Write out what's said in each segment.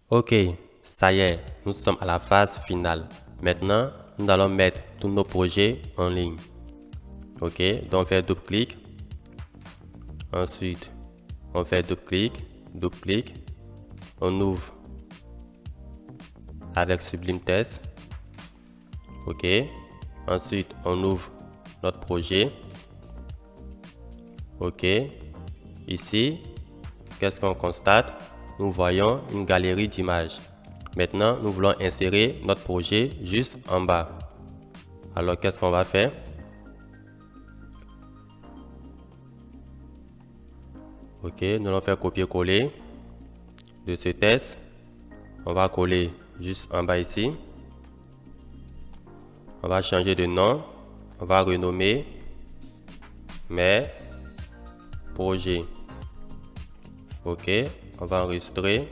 Ok, ça y est, nous sommes à la phase finale. Maintenant, nous allons mettre tous nos projets en ligne. Ok, donc on fait double-clic. Ensuite, on fait double-clic. On ouvre avec Sublime Text. Ok, ensuite, on ouvre notre projet. Ok, ici, qu'est-ce qu'on constate? Nous voyons une galerie d'images. Maintenant, nous voulons insérer notre projet juste en bas. Alors, qu'est-ce qu'on va faire? Ok, nous allons faire copier-coller de ce texte. On va coller juste en bas ici. On va changer de nom. On va renommer mes projets. Ok, on va enregistrer.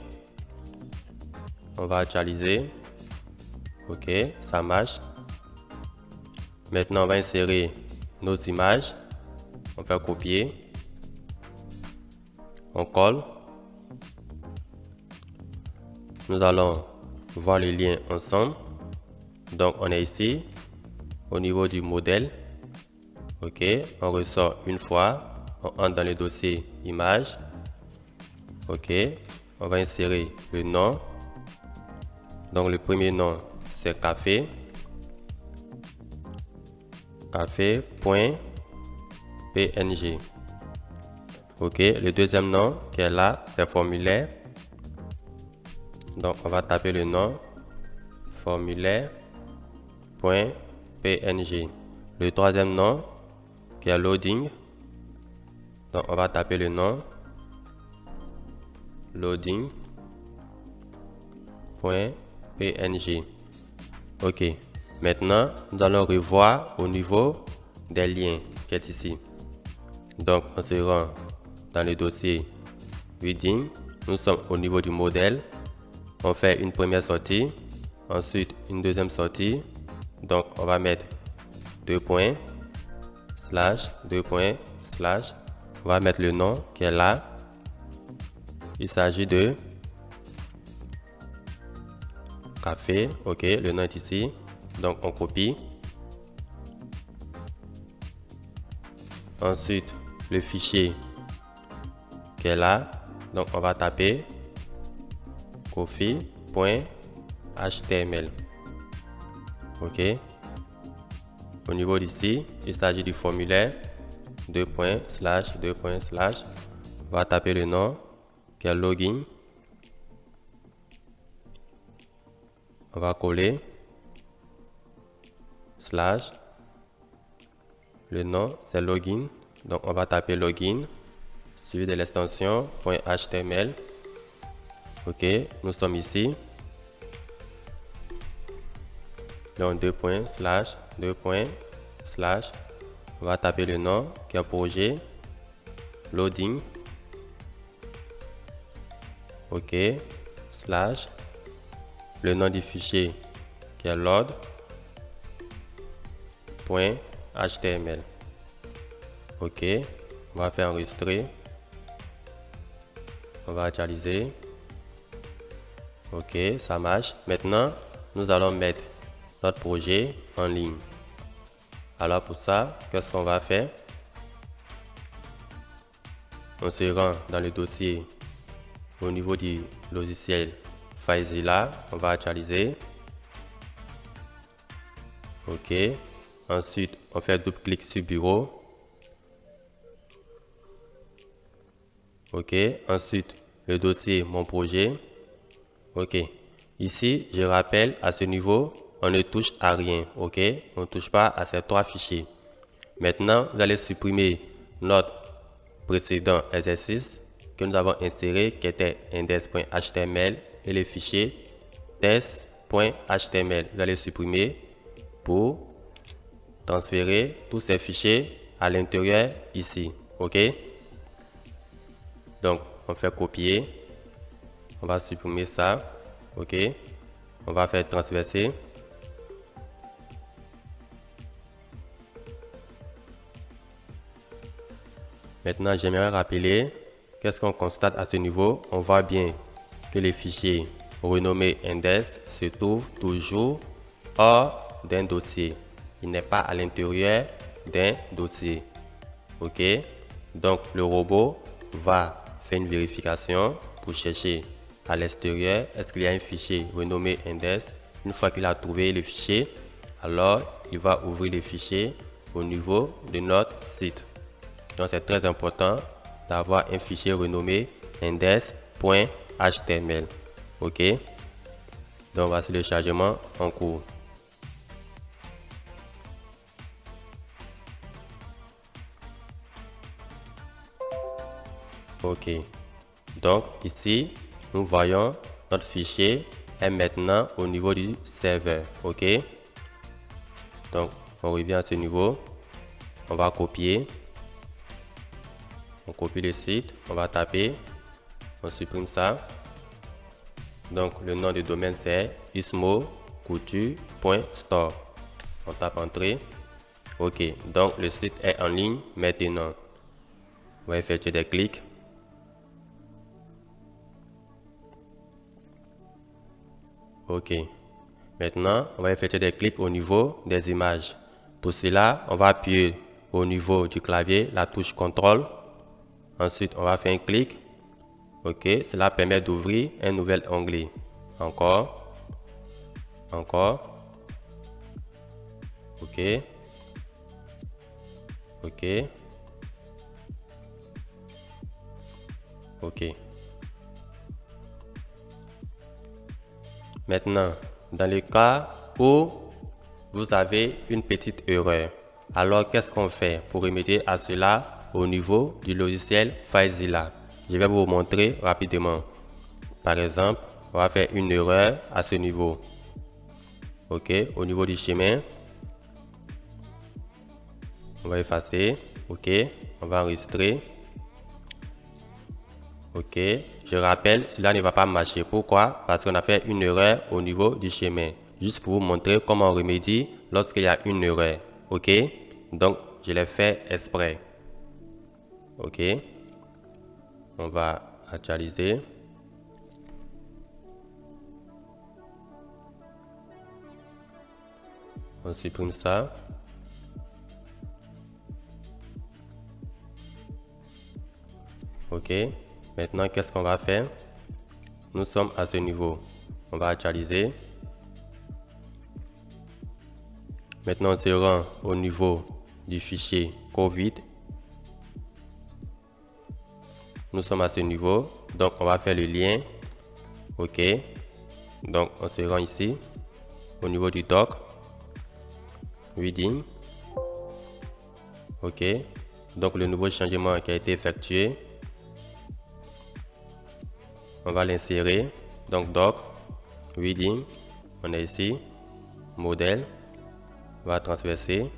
On va actualiser. Ok, ça marche. Maintenant, on va insérer nos images. On va copier. On colle. Nous allons voir les liens ensemble. Donc, on est ici au niveau du modèle. Ok, on ressort une fois. On entre dans le dossier images. Ok, on va insérer le nom. Donc, le premier nom, c'est café. Café.png. Ok, le deuxième nom qui est là, c'est formulaire. Donc, on va taper le nom formulaire.png. Le troisième nom qui est loading. Donc, on va taper le nom loading.png. Ok, maintenant, nous allons revoir au niveau des liens qui est ici. Donc, on se rend dans le dossier Reading. Nous sommes au niveau du modèle. On fait une première sortie, ensuite une deuxième sortie. Donc, on va mettre deux points, slash. On va mettre le nom qui est là. Il s'agit de café. Ok, le nom est ici. Donc, on copie. Ensuite, le fichier qui est là. Donc, on va taper coffee.html. Ok. Au niveau d'ici, il s'agit du formulaire. On va taper le nom qui est login. On va coller. Slash. Le nom, c'est login. Donc, on va taper login. Suivi de l'extension .html. Ok, nous sommes ici. Donc, on va taper le nom qui est projet. Loading. Ok, slash. Le nom du fichier qui est load.html. Ok, on va faire enregistrer. On va actualiser. Ok, ça marche. Maintenant, nous allons mettre notre projet en ligne. Alors pour ça, qu'est-ce qu'on va faire? On se rend dans le dossier au niveau du logiciel FileZilla. On va actualiser. Ok. Ensuite, on fait double-clic sur bureau. Ok. Ensuite, le dossier mon projet. Ok. Ici, je rappelle, à ce niveau, on ne touche à rien. Ok. On ne touche pas à ces trois fichiers. Maintenant, vous allez supprimer notre précédent exercice que nous avons inséré qui était index.html et le fichier test.html. Vous allez supprimer pour transférer tous ces fichiers à l'intérieur ici. Ok. Donc, on fait copier. On va supprimer ça. Ok. On va faire transverser. Maintenant, j'aimerais rappeler qu'est-ce qu'on constate à ce niveau. On voit bien que les fichiers renommé index se trouve toujours hors d'un dossier. Il n'est pas à l'intérieur d'un dossier. OK? Donc, le robot va faire une vérification pour chercher à l'extérieur est-ce qu'il y a un fichier renommé index. Une fois qu'il a trouvé le fichier, alors il va ouvrir le fichier au niveau de notre site. Donc, c'est très important d'avoir un fichier renommé index.html. OK? Donc, voici le chargement en cours. OK. Donc, ici, nous voyons notre fichier est maintenant au niveau du serveur. OK. Donc, on revient à ce niveau. On va copier. On copie le site. On va taper. On supprime ça. Donc, le nom du domaine, c'est ismocouture.store. On tape Entrée. OK. Donc, le site est en ligne maintenant. On va effectuer des clics. OK. Maintenant, on va effectuer des clics au niveau des images. Pour cela, on va appuyer au niveau du clavier la touche CTRL. Ensuite, on va faire un clic. OK. Cela permet d'ouvrir un nouvel onglet. Encore. Encore. OK. OK. OK. Maintenant, dans le cas où vous avez une petite erreur, alors qu'est-ce qu'on fait pour remédier à cela au niveau du logiciel FileZilla? Je vais vous montrer rapidement. Par exemple, on va faire une erreur à ce niveau. OK, au niveau du chemin, on va effacer. OK, on va enregistrer. OK, je rappelle, cela ne va pas marcher. Pourquoi? Parce qu'on a fait une erreur au niveau du chemin. Juste pour vous montrer comment on remédie lorsqu'il y a une erreur. OK, donc je l'ai fait exprès. OK, on va actualiser. On supprime ça. OK. Maintenant, qu'est-ce qu'on va faire? Nous sommes à ce niveau. On va actualiser. Maintenant, on se rend au niveau du fichier COVID. Nous sommes à ce niveau. Donc, on va faire le lien. OK. Donc, on se rend ici au niveau du doc. Reading. OK. Donc, le nouveau changement qui a été effectué, on va l'insérer. Donc, doc, reading, on est ici, modèle, on va transverser,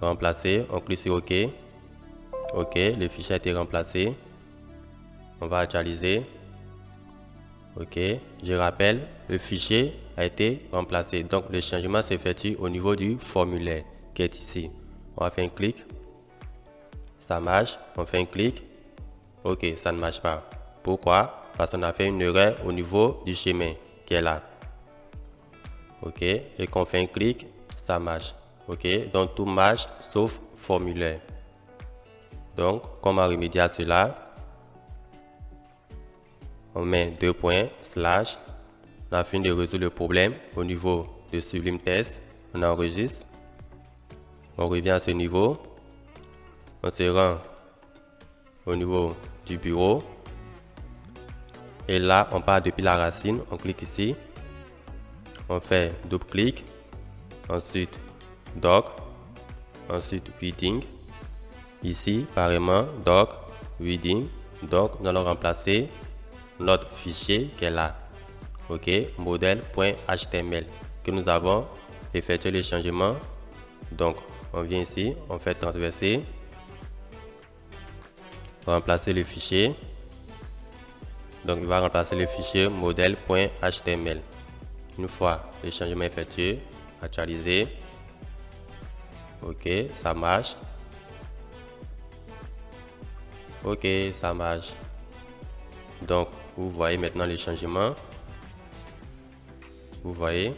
remplacer, on clique sur OK. OK, le fichier a été remplacé. On va actualiser. OK, je rappelle, le fichier a été remplacé. Donc, le changement s'effectue au niveau du formulaire qui est ici. On va faire un clic. Ça marche. On fait un clic. OK, ça ne marche pas. Pourquoi? Parce qu'on a fait une erreur au niveau du chemin qui est là. OK, et qu'on fait un clic, ça marche. OK, donc tout marche sauf formulaire. Donc, comment remédier à cela? On met 2 points, slash, afin de résoudre le problème au niveau de Sublime Text. On enregistre. On revient à ce niveau. On se rend au niveau du bureau. Et là, on part depuis la racine. On clique ici. On fait double clic. Ensuite, doc. Ensuite, reading. Ici, pareillement, doc, reading. Donc, nous allons remplacer notre fichier qui est là. OK, modèle.html que nous avons effectué le changement. Donc, on vient ici, on fait transverser, remplacer le fichier. Donc, il va remplacer le fichier modèle.html. Une fois le changement effectué, actualiser. OK, ça marche. OK, ça marche. Donc, vous voyez maintenant les changements. vous voyez,